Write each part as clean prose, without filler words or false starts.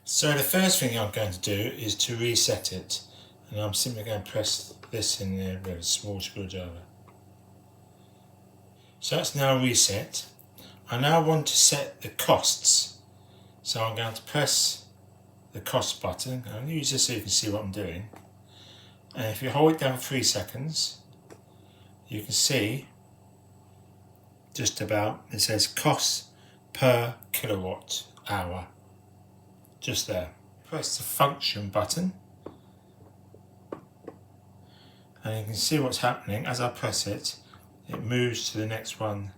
So the first thing I'm going to do is to reset it, and I'm simply going to press this in there with a small screwdriver. So that's now reset. I now want to set the costs, so I'm going to press the cost button. I'll use this so you can see what I'm doing, and if you hold it down for 3 seconds you can see just about it says costs per kilowatt hour just there. Press the function button and you can see what's happening. As I press it, it moves to the next one,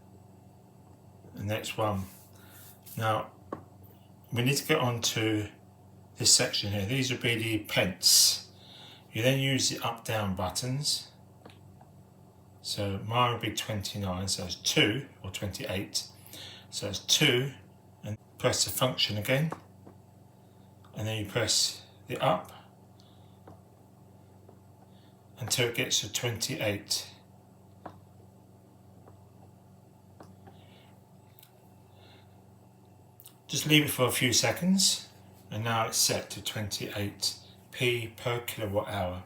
the next one. Now we need to get on to this section here. These would be the pence. You then use the up down buttons. So mine would be 29, so it's 2, or 28. So it's 2, and press the function again. And then you press the up until it gets to 28. Just leave it for a few seconds, and now it's set to 28p per kilowatt hour.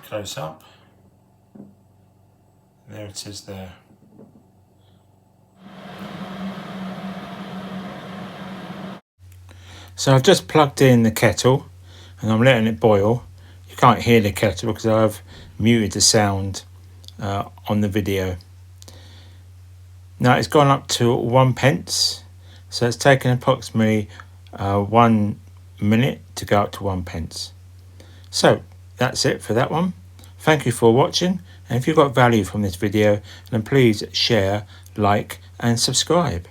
Close up. There it is there. So I've just plugged in the kettle and I'm letting it boil. You can't hear the kettle because I've muted the sound on the video. Now it's gone up to 1 pence, so it's taken approximately 1 minute to go up to 1 pence. So that's it for that one. Thank you for watching, and if you got value from this video, then please share, like and subscribe.